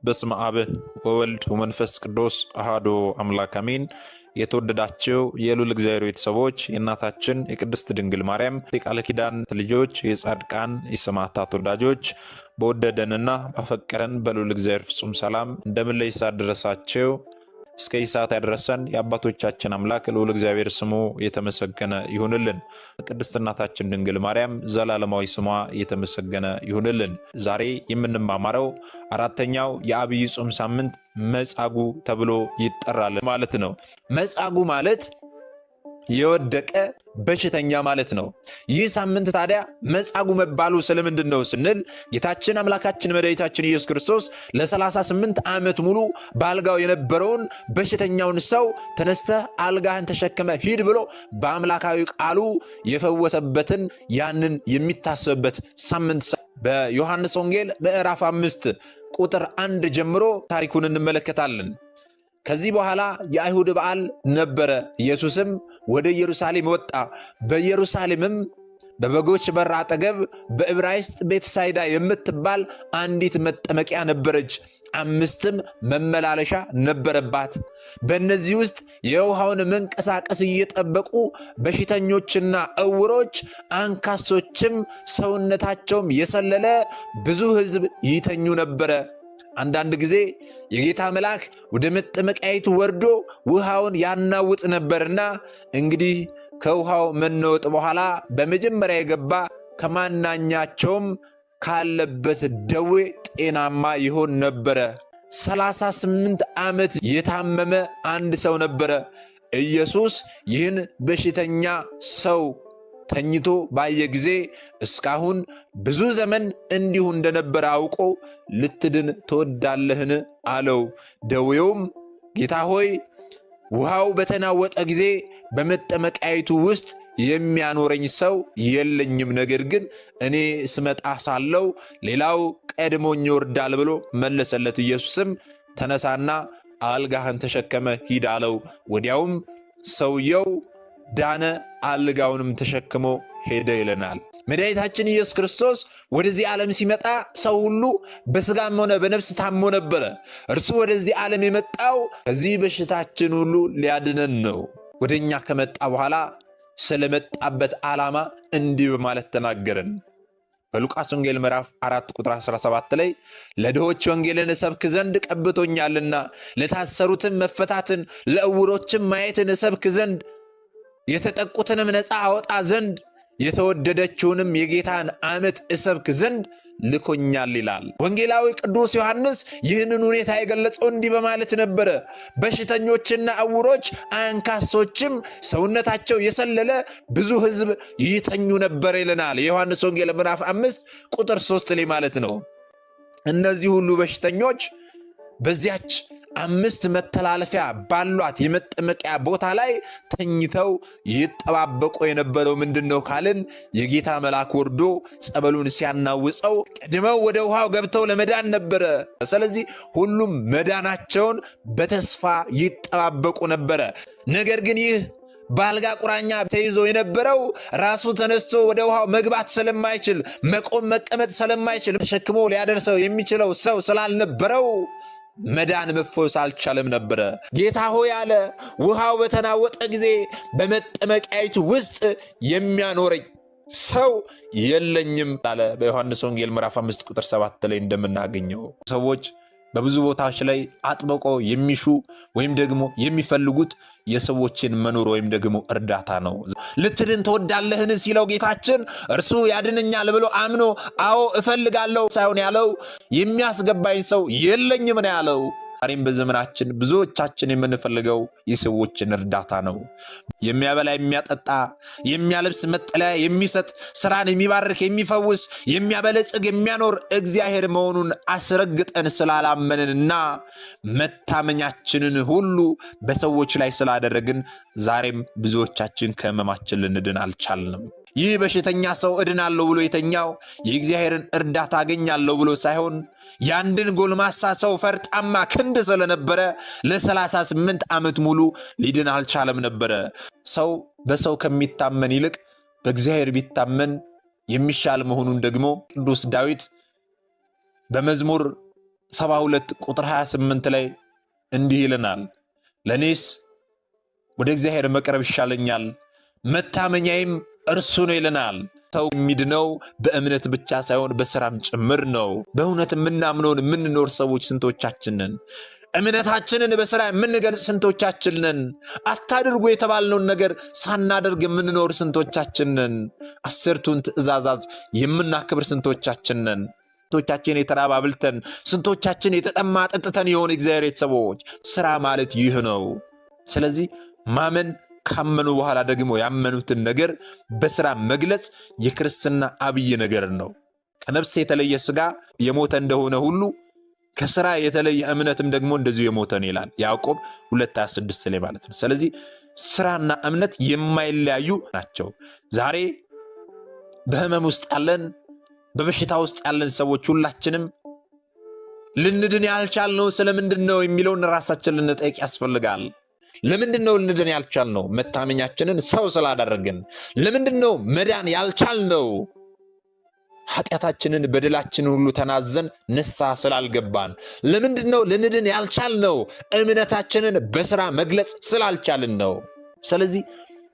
በስመ አብ ወወልድ ወመንፈስ ቅዱስ አሐዱ አምላክ አሜን። የተወደዳችሁ የልዑል እግዚአብሔር ቤተሰቦች የእናታችን የቅድስት ድንግል ማርያም የቃል ኪዳን ልጆች የጻድቃን የሰማዕታት ወዳጆች በወደደንና ባፈቀረን በልዑል እግዚአብሔር ፍጹም ሰላም እንደምን ለይሳ ደረሳችሁ። እስከ ይሳት ያደረሰን የአባቶቻችን አምላክ ልዑል እግዚአብሔር ስሙ የተመሰገነ ይሁንልን። ቅድስት እናታችን ድንግል ማርያም ዘላለማዊ ስሟ የተመሰገነ ይሁንልን። ዛሬ የምንማማረው አራተኛው የአብይ ጾም ሳምንት መጻጉዕ ተብሎ ይጠራል ማለት ነው። መጻጉዕ ማለት የወደቀ በሽተኛ ማለት ነው። ይህ ሳምንት ታዲያ መጻጉዕ መባሉ ስለምንድን ነው ስንል ጌታችን አምላካችን መድኃኒታችን ኢየሱስ ክርስቶስ ለ38 ዓመት ሙሉ በአልጋው የነበረውን በሽተኛውን ሰው ተነስተህ አልጋህን ተሸክመ ሂድ ብሎ በአምላካዊ ቃሉ የፈወሰበትን ያንን የሚታሰብበት ሳምንት በዮሐንስ ወንጌል ምዕራፍ 5 ቁጥር 1 ጀምሮ ታሪኩን እንመለከታለን። ከዚህ በኋላ የአይሁድ በዓል ነበረ። ኢየሱስም ወደ ኢየሩሳሌም ወጣ። በኢየሩሳሌምም በበጎች በር አጠገብ በዕብራይስጥ ቤተሳይዳ የምትባል አንዲት መጠመቂያ ነበረች። 5 መመላለሻ ነበረባት። በእነዚህ ውስጥ የውሃውን መንቀሳቀስ እየጠበቁ በሽተኞችና ዕውሮች፣ አንካሶችም ሰውነታቸውም የሰለለ ብዙ ሕዝብ ይተኙ ነበረ። አንዳንድ ጊዜ የጌታ መልአክ ወደ መጠመቂያይቱ ወርዶ ውሃውን ያናውጥ ነበርና እንግዲህ ከውሃው መናወጥ በኋላ በመጀመሪያ የገባ ከማናኛቸውም ካለበት ደዌ ጤናማ ይሆን ነበረ። 38 ዓመት የታመመ አንድ ሰው ነበረ። ኢየሱስ ይህን በሽተኛ ሰው ተኝቶ ባየ ጊዜ እስካሁን ብዙ ዘመን እንዲሁ እንደነበረ አውቆ ልትድን ትወዳለህን አለው። ደዌውም ጌታ ሆይ ውሃው በተናወጠ ጊዜ በመጠመቂያይቱ ውስጥ የሚያኖረኝ ሰው የለኝም፣ ነገር ግን እኔ ስመጣ ሳለው ሌላው ቀድሞኝ ይወርዳል ብሎ መለሰለት። ኢየሱስም ተነሳና አልጋህን ተሸከመ ሂድ አለው። ወዲያውም ሰውየው ዳነ፣ አልጋውንም ተሸክሞ ሄደ ይለናል። መድኃኒታችን ኢየሱስ ክርስቶስ ወደዚህ ዓለም ሲመጣ ሰው ሁሉ በሥጋም ሆነ በነፍስ ታሞ ነበረ። እርሱ ወደዚህ ዓለም የመጣው ከዚህ በሽታችን ሁሉ ሊያድነን ነው። ወደ እኛ ከመጣ በኋላ ስለመጣበት ዓላማ እንዲህ በማለት ተናገረን። በሉቃስ ወንጌል ምዕራፍ 4 ቁጥር 17 ላይ ለድሆች ወንጌልን እሰብክ ዘንድ ቀብቶኛልና፣ ለታሰሩትም መፈታትን፣ ለዕውሮችም ማየትን እሰብክ ዘንድ፣ የተጠቁትንም ነፃ አወጣ ዘንድ፣ የተወደደችውንም የጌታን ዓመት እሰብክ ዘንድ ልኮኛል ይላል። ወንጌላዊ ቅዱስ ዮሐንስ ይህንን ሁኔታ የገለጸው እንዲህ በማለት ነበረ። በሽተኞችና ዕውሮች አንካሶችም ሰውነታቸው የሰለለ ብዙ ሕዝብ ይተኙ ነበር ይለናል። የዮሐንስ ወንጌል ምዕራፍ 5 ቁጥር 3 ላይ ማለት ነው። እነዚህ ሁሉ በሽተኞች በዚያች 5 መተላለፊያ ባሏት የመጠመቂያ ቦታ ላይ ተኝተው ይጠባበቁ የነበረው ምንድን ነው ካልን የጌታ መልአክ ወርዶ ጸበሉን ሲያናውፀው ቀድመው ወደ ውሃው ገብተው ለመዳን ነበረ። ስለዚህ ሁሉም መዳናቸውን በተስፋ ይጠባበቁ ነበረ። ነገር ግን ይህ በአልጋ ቁራኛ ተይዞ የነበረው ራሱ ተነስቶ ወደ ውሃው መግባት ስለማይችል፣ መቆም መቀመጥ ስለማይችል፣ ተሸክሞ ሊያደርሰው የሚችለው ሰው ስላልነበረው መዳን መፈወስ አልቻለም ነበረ። ጌታ ሆይ አለ፣ ውሃው በተናወጠ ጊዜ በመጠመቂያይቱ ውስጥ የሚያኖረኝ ሰው የለኝም አለ። በዮሐንስ ወንጌል ምዕራፍ 5 ቁጥር 7 ላይ እንደምናገኘው ሰዎች በብዙ ቦታዎች ላይ አጥብቆ የሚሹ ወይም ደግሞ የሚፈልጉት የሰዎችን መኖር ወይም ደግሞ እርዳታ ነው። ልትድን ትወዳለህን ሲለው ጌታችን እርሱ ያድነኛል ብሎ አምኖ አዎ እፈልጋለሁ ሳይሆን ያለው የሚያስገባኝ ሰው የለኝም ነው ያለው። ዛሬም በዘመናችን ብዙዎቻችን የምንፈልገው የሰዎችን እርዳታ ነው። የሚያበላ የሚያጠጣ፣ የሚያለብስ መጠለያ የሚሰጥ፣ ስራን የሚባርክ የሚፈውስ፣ የሚያበለጽግ የሚያኖር እግዚአብሔር መሆኑን አስረግጠን ስላላመንንና መታመኛችንን ሁሉ በሰዎች ላይ ስላደረግን ዛሬም ብዙዎቻችን ከሕመማችን ልንድን አልቻልንም። ይህ በሽተኛ ሰው እድናለሁ ብሎ የተኛው የእግዚአብሔርን እርዳታ አገኛለሁ ብሎ ሳይሆን የአንድን ጎልማሳ ሰው ፈርጣማ ክንድ ስለነበረ ለ38 ዓመት ሙሉ ሊድን አልቻለም ነበረ። ሰው በሰው ከሚታመን ይልቅ በእግዚአብሔር ቢታመን የሚሻል መሆኑን ደግሞ ቅዱስ ዳዊት በመዝሙር 72 ቁጥር 28 ላይ እንዲህ ይለናል፣ ለኔስ ወደ እግዚአብሔር መቅረብ ይሻለኛል፣ መታመኛዬም እርሱ ነው ይለናል። ሰው የሚድነው በእምነት ብቻ ሳይሆን በስራም ጭምር ነው። በእውነት የምናምነውን የምንኖር ሰዎች ስንቶቻችንን? እምነታችንን በስራ የምንገልጽ ስንቶቻችንን? አታድርጉ የተባልነውን ነገር ሳናደርግ የምንኖር ስንቶቻችንን? 10ቱን ትእዛዛት የምናክብር ስንቶቻችንን? ስንቶቻችን የተራበ አብልተን፣ ስንቶቻችን የተጠማ ጠጥተን የሆነ እግዚአብሔር ቤተሰቦች? ስራ ማለት ይህ ነው። ስለዚህ ማመን ካመኑ በኋላ ደግሞ ያመኑትን ነገር በስራ መግለጽ የክርስትና አብይ ነገር ነው። ከነፍስ የተለየ ስጋ የሞተ እንደሆነ ሁሉ ከስራ የተለየ እምነትም ደግሞ እንደዚሁ የሞተ ነው ይላል ያዕቆብ 2:26 ላይ ማለት ነው። ስለዚህ ስራና እምነት የማይለያዩ ናቸው። ዛሬ በህመም ውስጥ ያለን፣ በበሽታ ውስጥ ያለን ሰዎች ሁላችንም ልንድን ያልቻልነው ስለምንድን ነው የሚለውን ራሳችን ልንጠይቅ ያስፈልጋል። ለምንድን ነው ልንድን ያልቻልነው? መታመኛችንን ሰው ስላደረግን። ለምንድን ነው መዳን ያልቻልነው? ኃጢአታችንን በደላችንን ሁሉ ተናዘን ንስሐ ስላልገባን። ለምንድን ነው ልንድን ያልቻልነው? እምነታችንን በስራ መግለጽ ስላልቻልን ነው። ስለዚህ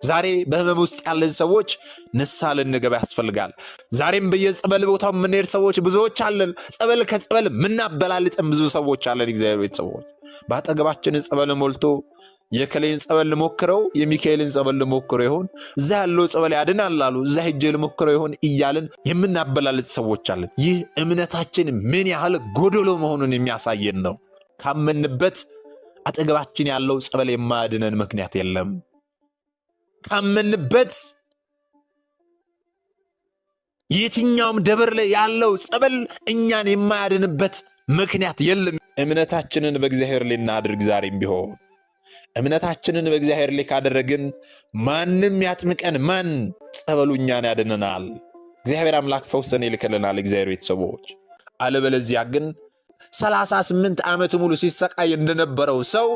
ዛሬ በህመም ውስጥ ያለን ሰዎች ንስሐ ልንገባ ያስፈልጋል። ዛሬም በየጸበል ቦታው የምንሄድ ሰዎች ብዙዎች አለን። ጸበል ከጸበል ምናበላልጥም ብዙ ሰዎች አለን። እግዚአብሔር ቤተሰቦች በአጠገባችን ጸበል ሞልቶ የከሌን ጸበል ልሞክረው፣ የሚካኤልን ጸበል ልሞክረው ይሆን፣ እዛ ያለው ጸበል ያድናል አሉ፣ እዛ ሄጄ ልሞክረው ይሆን እያልን የምናበላልጥ ሰዎች አለን። ይህ እምነታችን ምን ያህል ጎደሎ መሆኑን የሚያሳየን ነው። ካመንበት አጠገባችን ያለው ጸበል የማያድነን ምክንያት የለም። ካመንበት የትኛውም ደብር ላይ ያለው ጸበል እኛን የማያድንበት ምክንያት የለም። እምነታችንን በእግዚአብሔር ላይ እናድርግ። ዛሬም ቢሆን እምነታችንን በእግዚአብሔር ላይ ካደረግን ማንም ያጥምቀን ማን? ጸበሉ እኛን ያድነናል። እግዚአብሔር አምላክ ፈውስን ይልክልናል። እግዚአብሔር ቤተሰቦች አለበለዚያ ግን 38 ዓመት ሙሉ ሲሰቃይ እንደነበረው ሰው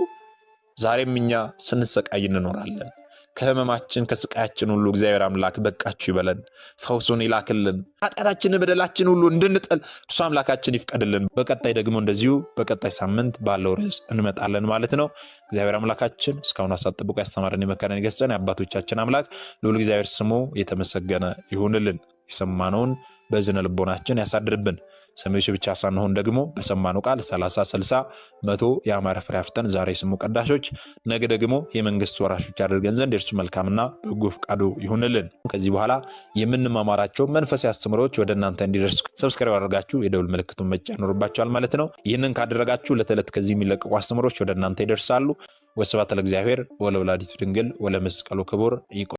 ዛሬም እኛ ስንሰቃይ እንኖራለን። ከህመማችን ከስቃያችን ሁሉ እግዚአብሔር አምላክ በቃችሁ ይበለን፣ ፈውሱን ይላክልን፣ ኃጢአታችንን በደላችን ሁሉ እንድንጥል እርሱ አምላካችን ይፍቀድልን። በቀጣይ ደግሞ እንደዚሁ በቀጣይ ሳምንት ባለው ርዕስ እንመጣለን ማለት ነው። እግዚአብሔር አምላካችን እስካሁን አሳጥብቆ ያስተማረን የመከረን የገሰጸን የአባቶቻችን አምላክ ልዑል እግዚአብሔር ስሙ የተመሰገነ ይሁንልን። የሰማነውን በዝነ ልቦናችን ያሳድርብን። ሰሚዎች ብቻ ሳንሆን ደግሞ በሰማነው ቃል 30፣ 60፣ 100 ያማረ ፍሬ አፍርተን ዛሬ ስሙ ቀዳሾች ነገ ደግሞ የመንግስት ወራሾች አድርገን ዘንድ የእርሱ መልካምና በጎ ፈቃዱ ይሁንልን። ከዚህ በኋላ የምንማማራቸው መንፈሳዊ አስተምሮች ወደ እናንተ እንዲደርሱ ሰብስክራይብ አድርጋችሁ የደውል ምልክቱን መጫን ይኖርባችኋል ማለት ነው። ይህንን ካደረጋችሁ ለተለት ከዚህ የሚለቀቁ አስተምሮች ወደ እናንተ ይደርሳሉ። ወስብሐት ለእግዚአብሔር ወለወላዲቱ ድንግል ወለመስቀሉ ክቡር።